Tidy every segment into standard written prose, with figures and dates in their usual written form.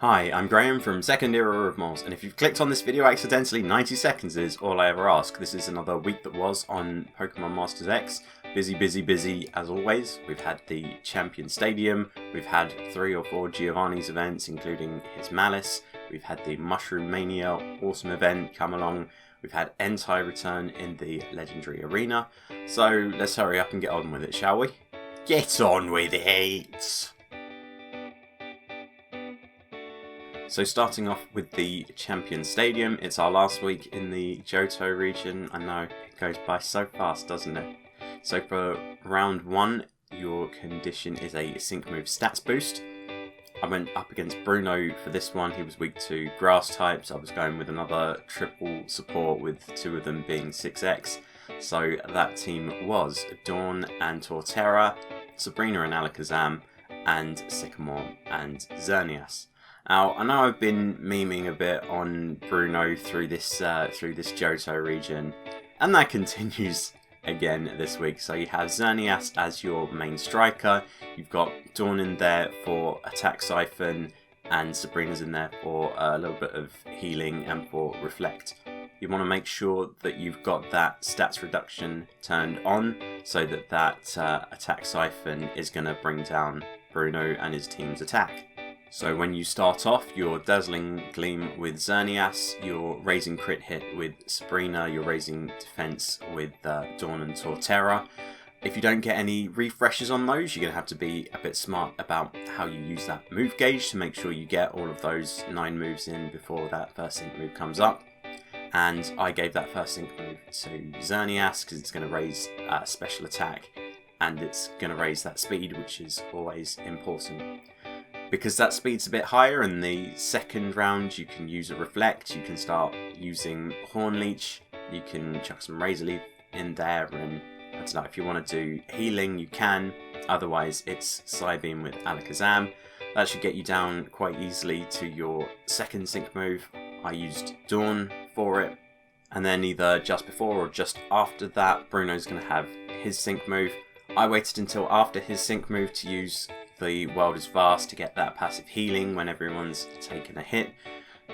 Hi, I'm Graham from Second Era of Moles, and if you've clicked on this video accidentally, 90 seconds is all I ever ask. This is another week that was on Pokemon Masters X. Busy, busy, busy as always. We've had the Champion Stadium, we've had 3 or 4 Giovanni's events, including his Malice, we've had the Mushroom Mania awesome event come along, we've had Entei return in the Legendary Arena, so let's hurry up and get on with it, shall we? Get on with it! So starting off with the Champion Stadium, it's our last week in the Johto region. I know, it goes by so fast, doesn't it? So for round 1, your condition is a sync move stats boost. I went up against Bruno for this one. He was weak to grass types. I was going with another triple support with 2 of them being 6X. So that team was Dawn and Torterra, Sabrina and Alakazam, and Sycamore and Xerneas. Now, I know I've been memeing a bit on Bruno through this Johto region, and that continues again this week. So you have Xerneas as your main striker, you've got Dawn in there for attack siphon, and Sabrina's in there for a little bit of healing and for reflect. You want to make sure that you've got that stats reduction turned on, so that attack siphon is going to bring down Bruno and his team's attack. So when you start off, you're Dazzling Gleam with Xerneas, you're raising crit hit with Sabrina, you're raising defense with Dawn and Torterra. If you don't get any refreshes on those, you're going to have to be a bit smart about how you use that move gauge to make sure you get all of those 9 moves in before that first sync move comes up. And I gave that first sync move to Xerneas because it's going to raise special attack and it's going to raise that speed, which is always important. Because that speed's a bit higher in the second round, you can use a Reflect, you can start using Horn Leech, you can chuck some Razor Leaf in there, and I don't know, if you want to do healing, you can. Otherwise, it's Psybeam with Alakazam. That should get you down quite easily to your second sync move. I used Dawn for it, and then either just before or just after that, Bruno's going to have his sync move. I waited until after his sync move to use the World is Vast to get that passive healing when everyone's taken a hit.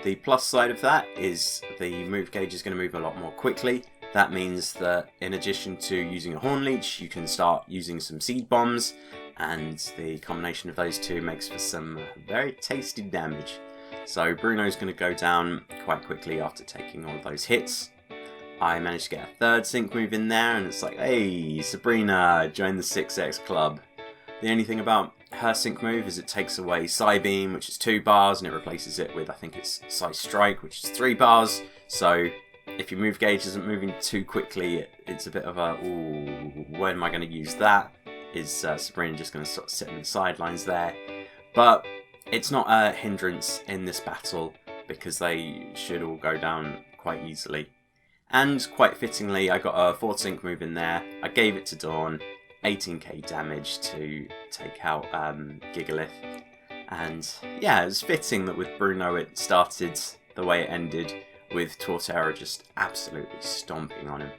The plus side of that is the move gauge is going to move a lot more quickly. That means that in addition to using a Horn Leech, you can start using some Seed Bombs, and the combination of those two makes for some very tasty damage. So Bruno's going to go down quite quickly after taking all of those hits. I managed to get a third sync move in there, and it's like, hey, Sabrina, join the 6X club. The only thing about her sync move is it takes away Psybeam, which is 2 bars, and it replaces it with, I think it's Psy Strike, which is 3 bars. So if your move gauge isn't moving too quickly, it's a bit of a, ooh, when am I going to use that? Is Sabrina just going to sort of sit in the sidelines there? But it's not a hindrance in this battle, because they should all go down quite easily. And quite fittingly, I got a 4th sync move in there. I gave it to Dawn. 18k damage to take out Gigalith, and yeah, it was fitting that with Bruno it started the way it ended, with Torterra just absolutely stomping on him.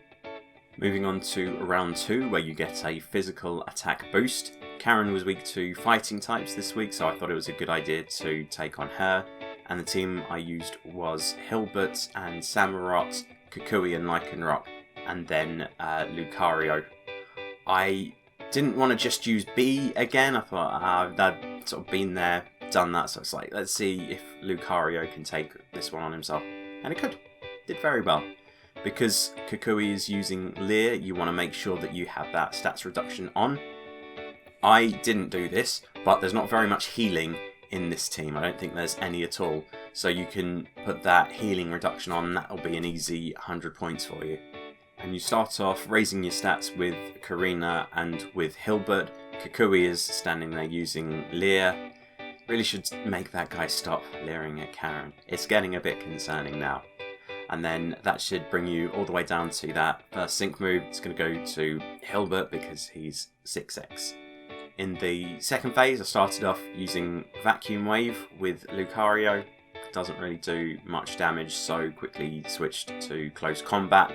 Moving on to round 2, where you get a physical attack boost. Karen was weak to fighting types this week, so I thought it was a good idea to take on her, and the team I used was Hilbert and Samurott, Kukui and Lycanroc, and then Lucario. I didn't want to just use B again. I thought I'd sort of been there, done that, so it's like, let's see if Lucario can take this one on himself. And it could. Did very well. Because Kukui is using Leer, you want to make sure that you have that stats reduction on. I didn't do this, but there's not very much healing in this team. I don't think there's any at all. So you can put that healing reduction on, that'll be an easy 100 points for you. And you start off raising your stats with Karina and with Hilbert. Kukui is standing there using Leer. Really should make that guy stop leering at Karen. It's getting a bit concerning now. And then that should bring you all the way down to that first sync move. It's going to go to Hilbert because he's 6X. In the second phase, I started off using Vacuum Wave with Lucario. Doesn't really do much damage, so quickly switched to Close Combat.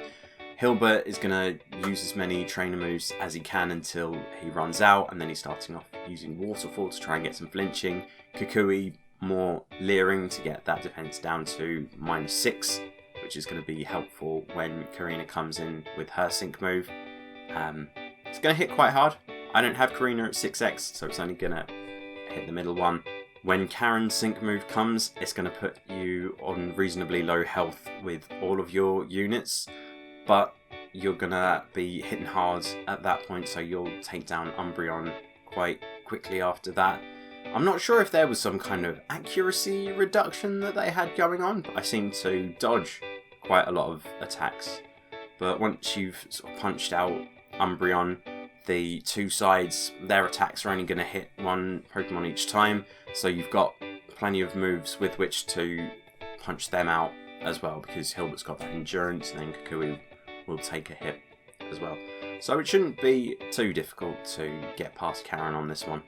Hilbert is going to use as many trainer moves as he can until he runs out, and then he's starting off using Waterfall to try and get some flinching. Kukui more leering to get that defense down to -6, which is going to be helpful when Karina comes in with her sync move. It's going to hit quite hard. I don't have Karina at 6x, so it's only going to hit the middle one. When Karen's sync move comes, it's going to put you on reasonably low health with all of your units, but you're going to be hitting hard at that point, so you'll take down Umbreon quite quickly after that. I'm not sure if there was some kind of accuracy reduction that they had going on, but I seem to dodge quite a lot of attacks. But once you've sort of punched out Umbreon, the two sides, their attacks are only going to hit one Pokemon each time, so you've got plenty of moves with which to punch them out as well, because Hilbert's got that endurance, and then Kukui will take a hit as well. So it shouldn't be too difficult to get past Karen on this one.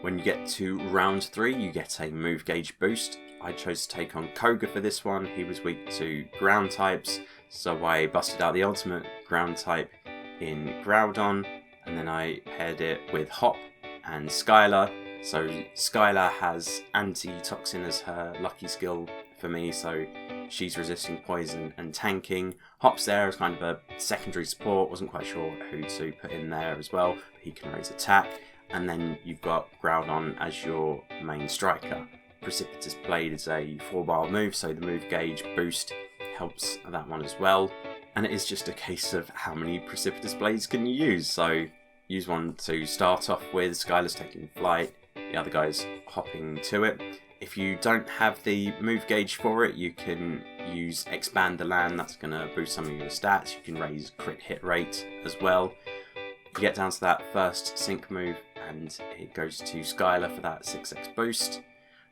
When you get to round 3, you get a move gauge boost. I chose to take on Koga for this one. He was weak to ground types, so I busted out the ultimate ground type in Groudon, and then I paired it with Hop and Skylar. So Skylar has Anti-Toxin as her lucky skill for me, so she's resisting poison and tanking. Hop's there as kind of a secondary support, wasn't quite sure who to put in there as well. He can raise attack. And then you've got Groudon as your main striker. Precipitous Blade is a 4-bar move, so the move gauge boost helps that one as well. And it is just a case of how many Precipitous Blades can you use. So use one to start off with. Skylar's taking flight, the other guy's hopping to it. If you don't have the move gauge for it, you can use Expand the Land. That's going to boost some of your stats. You can raise crit hit rate as well. You get down to that first sync move, and it goes to Skylar for that 6x boost.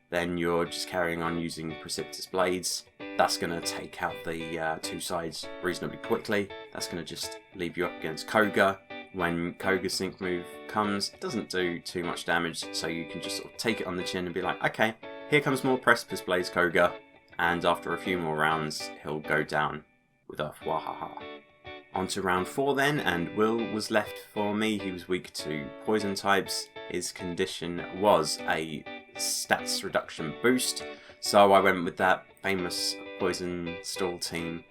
Then you're just carrying on using Precipitous Blades. That's going to take out the two sides reasonably quickly. That's going to just leave you up against Koga. When Koga's sync move comes, it doesn't do too much damage, so you can just sort of take it on the chin and be like, okay, here comes more Precipice Blades, Koga. And after a few more rounds, he'll go down with a Wahaha. On to round 4 then, and Will was left for me. He was weak to poison types. His condition was a stats reduction boost, so I went with that famous poison stall team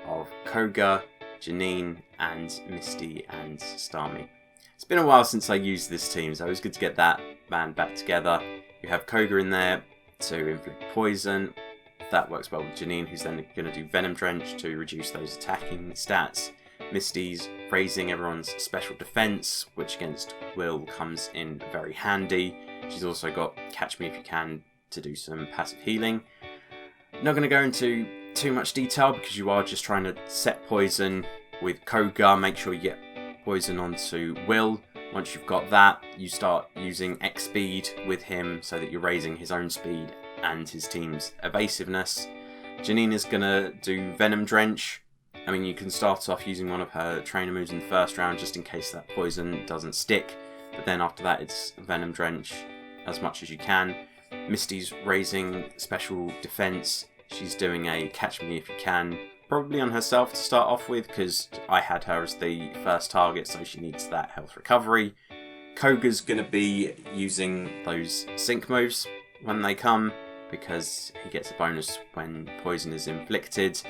of Koga, Janine, and Misty and Starmie. It's been a while since I used this team, so it was good to get that band back together. You have Koga in there to inflict poison. That works well with Janine, who's then going to do Venom Drench to reduce those attacking stats. Misty's raising everyone's special defense, which against Will comes in very handy. She's also got Catch Me If You Can to do some passive healing. Not going to go into too much detail because you are just trying to set poison with Koga. Make sure you get poison onto Will. Once you've got that, you start using X speed with him so that you're raising his own speed and his team's evasiveness. Janine is going to do Venom Drench. I mean, you can start off using one of her trainer moves in the first round just in case that poison doesn't stick. But then after that, it's Venom Drench as much as you can. Misty's raising special defense. She's doing a Catch Me If You Can, probably on herself to start off with, because I had her as the first target, so she needs that health recovery. Koga's going to be using those sync moves when they come, because he gets a bonus when poison is inflicted.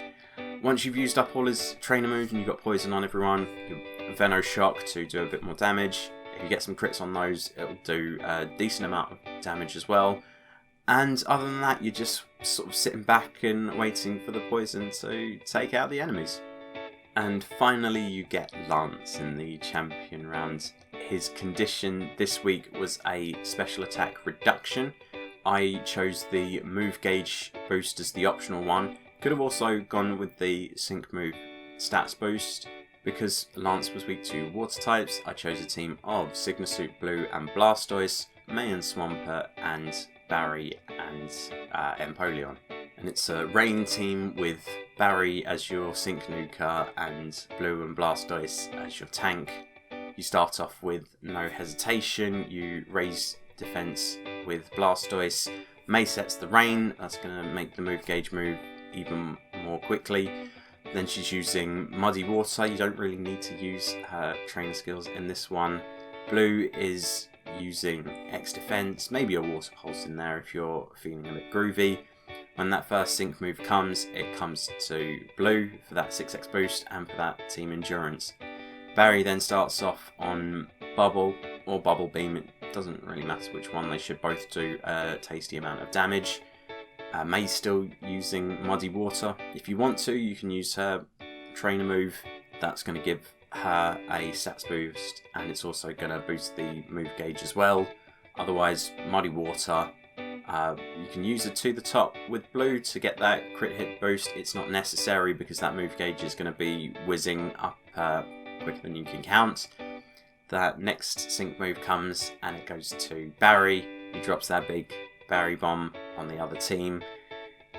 Once you've used up all his trainer moves and you've got poison on everyone, you Veno Shock to do a bit more damage. If you get some crits on those, it'll do a decent amount of damage as well. And other than that, you're just sort of sitting back and waiting for the poison to take out the enemies. And finally, you get Lance in the champion round. His condition this week was a special attack reduction. I chose the move gauge boost as the optional one. Could have also gone with the sync move stats boost. Because Lance was weak to water types, I chose a team of Signasuit Blue and Blastoise, Mayan Swampert, and Barry and Empoleon. And it's a rain team with Barry as your Sync Nuka and Blue and Blastoise as your tank. You start off with no hesitation, you raise defense with Blastoise. May sets the rain, that's going to make the move gauge move even more quickly. Then she's using Muddy Water. You don't really need to use her trainer skills in this one. Blue is using X defense, maybe a water pulse in there if you're feeling a bit groovy. When that first sync move comes, it comes to blue for that 6x boost and for that team endurance. Barry then starts off on bubble or bubble beam, it doesn't really matter which one, they should both do a tasty amount of damage. May's still using muddy water. If you want to, you can use her trainer move, that's going to give her a stats boost and it's also going to boost the move gauge as well. Otherwise, muddy water, you can use it to the top with blue to get that crit hit boost. It's not necessary because that move gauge is going to be whizzing up quicker than you can count. That next sync move comes and it goes to Barry. He drops that big Barry bomb on the other team.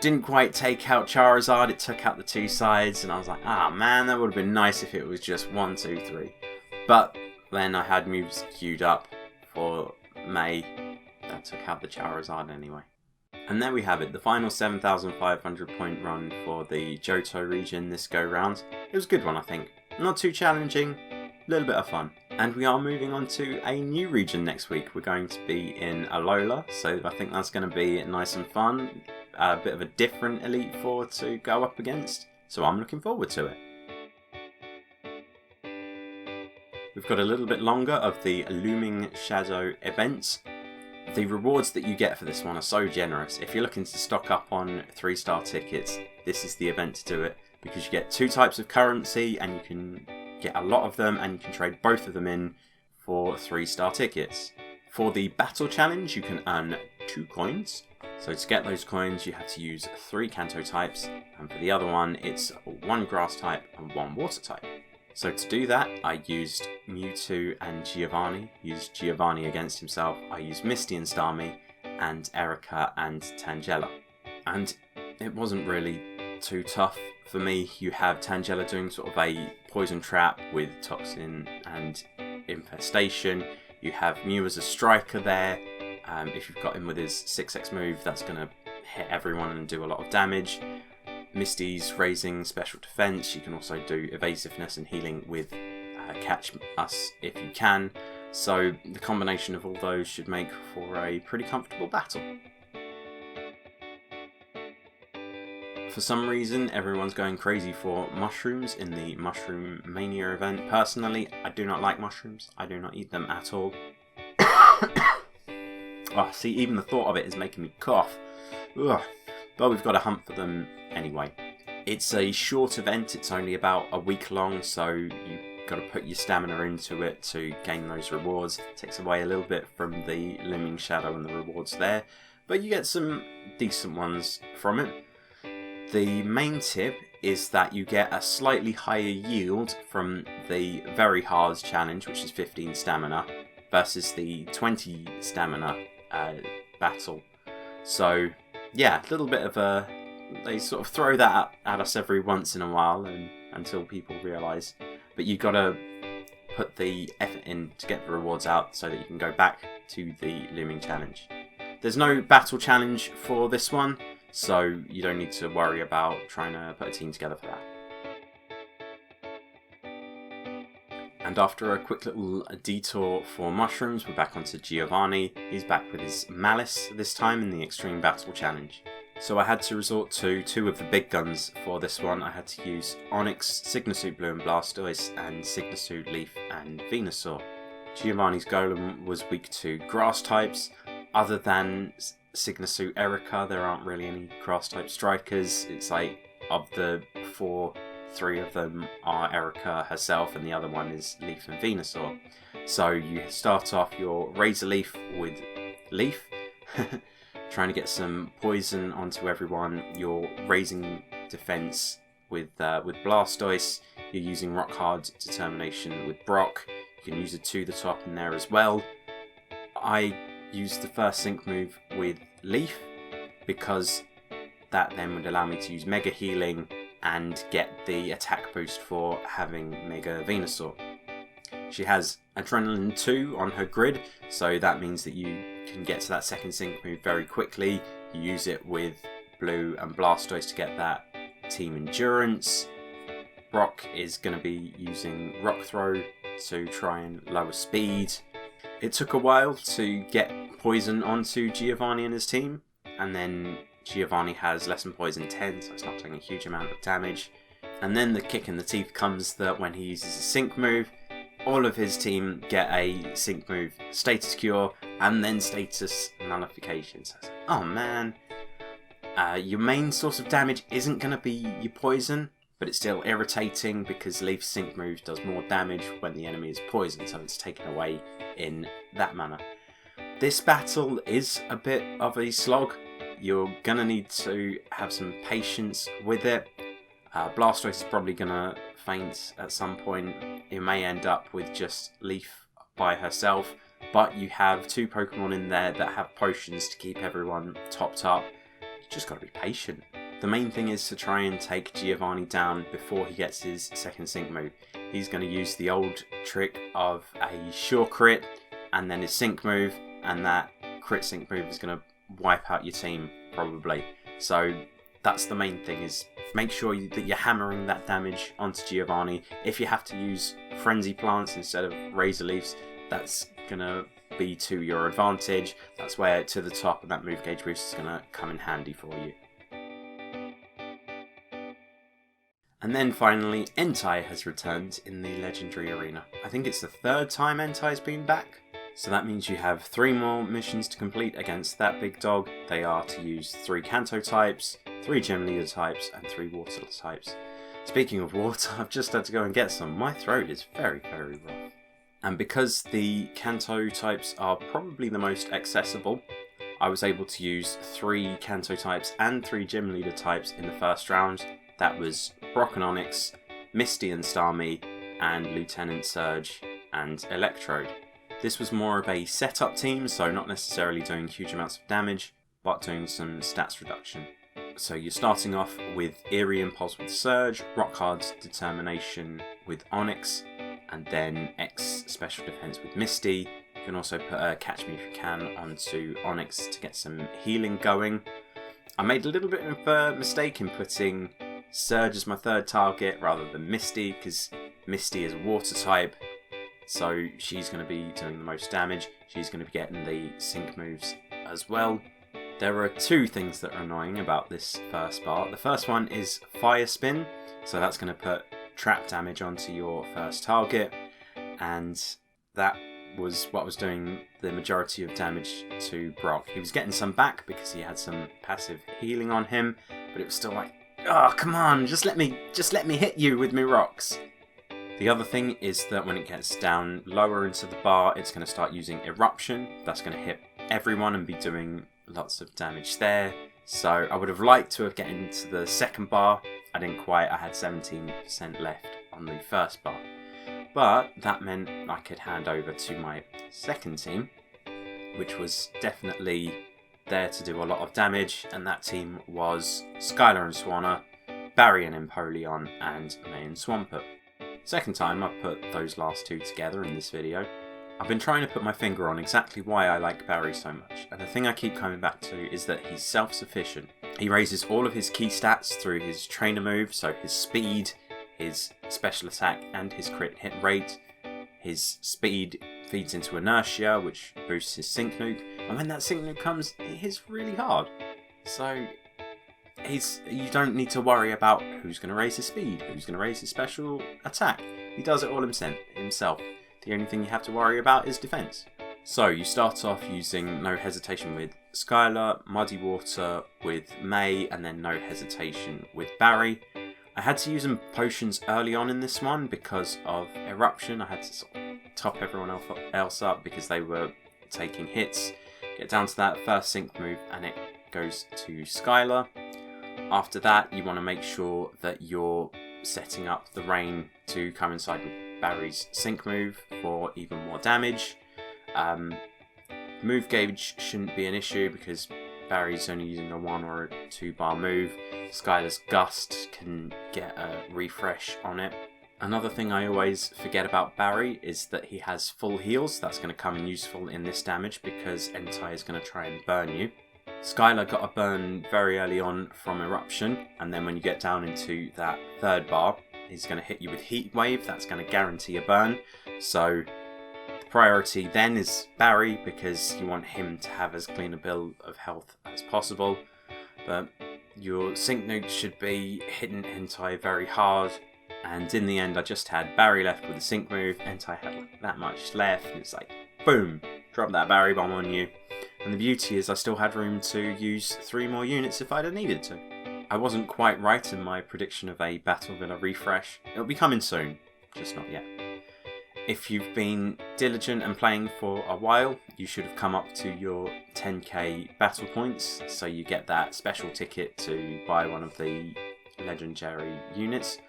Didn't quite take out Charizard, it took out the two sides, and I was like, ah man, that would have been nice if it was just 1, 2, 3. But then I had moves queued up for May that took out the Charizard anyway. And there we have it, the final 7,500 point run for the Johto region this go round. It was a good one, I think. Not too challenging, a little bit of fun. And we are moving on to a new region next week. We're going to be in Alola, so I think that's going to be nice and fun. A bit of a different Elite Four to go up against, so I'm looking forward to it. We've got a little bit longer of the Looming Shadow events. The rewards that you get for this one are so generous. If you're looking to stock up on 3-star tickets, this is the event to do it, because you get 2 types of currency and you can get a lot of them and you can trade both of them in for 3-star tickets. For the battle challenge, you can earn 2 coins. So to get those coins, you have to use 3 Kanto types, and for the other one, it's 1 grass type and 1 water type. So to do that, I used Mewtwo and Giovanni. Used Giovanni against himself. I used Misty and Starmie, and Erica and Tangela. And it wasn't really too tough for me. You have Tangela doing sort of a poison trap with Toxin and Infestation. You have Mew as a striker there. If you've got him with his 6x move, that's going to hit everyone and do a lot of damage. Misty's raising special defense. You can also do evasiveness and healing with Catch Us if you can. So the combination of all those should make for a pretty comfortable battle. For some reason, everyone's going crazy for mushrooms in the Mushroom Mania event. Personally, I do not like mushrooms. I do not eat them at all. Oh, see, even the thought of it is making me cough. Ugh. But we've got a hunt for them anyway. It's a short event. It's only about a week long, so you've got to put your stamina into it to gain those rewards. It takes away a little bit from the Looming Shadow and the rewards there, but you get some decent ones from it. The main tip is that you get a slightly higher yield from the Very Hard challenge, which is 15 stamina, versus the 20 stamina battle. So yeah, a little bit of a... they sort of throw that at us every once in a while and until people realise. But you've got to put the effort in to get the rewards out so that you can go back to the Looming Challenge. There's no battle challenge for this one, so you don't need to worry about trying to put a team together for that. And after a quick little detour for mushrooms, we're back onto Giovanni. He's back with his Malice, this time in the Extreme Battle Challenge. So I had to resort to 2 of the big guns for this one. I had to use Onyx, Signasuit Blue and Blastoise, and Signasuit Leaf and Venusaur. Giovanni's Golem was weak to grass types. Other than Signasuit Erica, there aren't really any grass type strikers. It's like, of the 4, 3 of them are Erica herself and the other one is Leaf and Venusaur. So you start off your Razor Leaf with Leaf, trying to get some poison onto everyone. You're raising defense with Blastoise. You're using Rock Hard Determination with Brock. You can use it to the top in there as well. I used the first sync move with Leaf because that then would allow me to use Mega Healing and get the attack boost for having Mega Venusaur. She has Adrenaline 2 on her grid, so that means that you can get to that second sync move very quickly. You use it with Blue and Blastoise to get that team endurance. Brock is going to be using Rock Throw to try and lower speed. It took a while to get poison onto Giovanni and his team, and then Giovanni has lesson poison 10, so it's not taking a huge amount of damage. And then the kick in the teeth comes that when he uses a sync move, all of his team get a sync move status cure and then status nullification. So it's like, oh man, your main source of damage isn't going to be your poison, but it's still irritating because Leaf's sync move does more damage when the enemy is poisoned, so it's taken away in that manner. This battle is a bit of a slog. You're going to need to have some patience with it. Blastoise is probably going to faint at some point. It may end up with just Leaf by herself, but you have 2 Pokemon in there that have potions to keep everyone topped up. You just got to be patient. The main thing is to try and take Giovanni down before he gets his second sync move. He's going to use the old trick of a sure crit and then his sync move, and that crit sync move is going to wipe out your team probably. So that's the main thing, is make sure that you're hammering that damage onto Giovanni. If you have to use Frenzy Plants instead of Razor Leafs, that's going to be to your advantage. That's where To the Top and that move gauge boost is going to come in handy for you. And then finally, Entei has returned in the Legendary Arena. I think it's the 3rd time Entei's been back. So that means you have 3 more missions to complete against that big dog. They are to use 3 Kanto types, 3 Gym Leader types, and 3 Water types. Speaking of water, I've just had to go and get some. My throat is very, very rough. And because the Kanto types are probably the most accessible, I was able to use 3 Kanto types and 3 Gym Leader types in the first round. That was Brock and Onyx, Misty and Starmie, and Lieutenant Surge and Electrode. This was more of a setup team, so not necessarily doing huge amounts of damage, but doing some stats reduction. So you're starting off with Eerie Impulse with Surge, Rock Hard Determination with Onyx, and then X Special Defense with Misty. You can also put a Catch Me If You Can onto Onyx to get some healing going. I made a little bit of a mistake in putting Surge as my 3rd target rather than Misty, because Misty is a water type. So she's going to be doing the most damage. She's going to be getting the sync moves as well. There are 2 things that are annoying about this first bar. The first one is Fire Spin. So that's going to put trap damage onto your first target. And that was what was doing the majority of damage to Brock. He was getting some back because he had some passive healing on him. But it was still like, oh, come on, just let me hit you with my rocks. The other thing is that when it gets down lower into the bar, it's going to start using Eruption. That's going to hit everyone and be doing lots of damage there. So I would have liked to have gotten into the second bar. I didn't quite. I had 17% left on the first bar. But that meant I could hand over to my second team, which was definitely there to do a lot of damage. And that team was Skylar and Swanna, Barry and Empoleon, and May and Swampert. Second time I've put those last 2 together in this video. I've been trying to put my finger on exactly why I like Barry so much, and the thing I keep coming back to is that he's self-sufficient. He raises all of his key stats through his trainer move, so his speed, his special attack, and his crit hit rate. His speed feeds into inertia, which boosts his sync nuke, and when that sync nuke comes, it hits really hard. So you don't need to worry about who's going to raise his speed, who's going to raise his special attack. He does it all himself. The only thing you have to worry about is defense. So you start off using No Hesitation with Skylar, Muddy Water with May, and then No Hesitation with Barry. I had to use some potions early on in this one because of Eruption. I had to sort of top everyone else up because they were taking hits. Get down to that first sync move and it goes to Skylar. After that, you want to make sure that you're setting up the rain to coincide with Barry's sync move for even more damage. Move gauge shouldn't be an issue because Barry's only using a 1 or a 2 bar move. Skylar's Gust can get a refresh on it. Another thing I always forget about Barry is that he has full heals. That's going to come in useful in this damage because Entei is going to try and burn you. Skylar got a burn very early on from Eruption, and then when you get down into that 3rd bar, he's going to hit you with Heat Wave. That's going to guarantee a burn. So Priority then is Barry, because you want him to have as clean a bill of health as possible. But your sync note should be hitting Entei very hard. And in the end, I just had Barry left with a sync move. Entei had like that much left. And it's like, boom, drop that Barry bomb on you. And the beauty is I still had room to use 3 more units if I'd have needed to. I wasn't quite right in my prediction of a Battle Villa refresh. It'll be coming soon, just not yet. If you've been diligent and playing for a while, you should have come up to your 10k battle points, so you get that special ticket to buy one of the legendary units.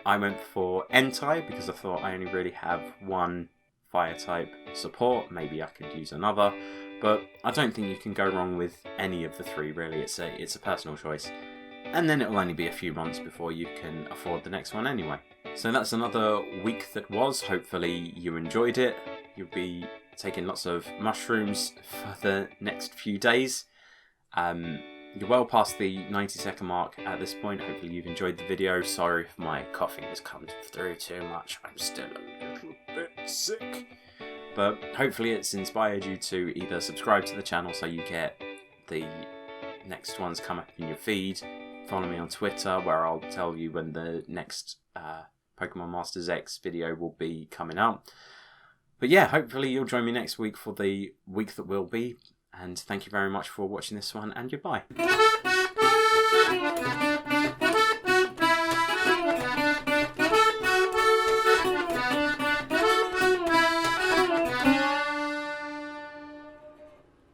I went for Entei because I thought I only really have one fire type support, maybe I could use another, but I don't think you can go wrong with any of the 3 really. It's a personal choice. And then it'll only be a few months before you can afford the next one anyway. So that's another week that was. Hopefully you enjoyed it. You'll be taking lots of mushrooms for the next few days. You're well past the 90-second mark at this point. Hopefully you've enjoyed the video. Sorry if my coughing has come through too much. I'm still a little bit sick. But hopefully it's inspired you to either subscribe to the channel so you get the next ones come up in your feed. Follow me on Twitter, where I'll tell you when the next Pokemon Masters X video will be coming out. But yeah, hopefully you'll join me next week for the week that will be. And thank you very much for watching this one, and goodbye.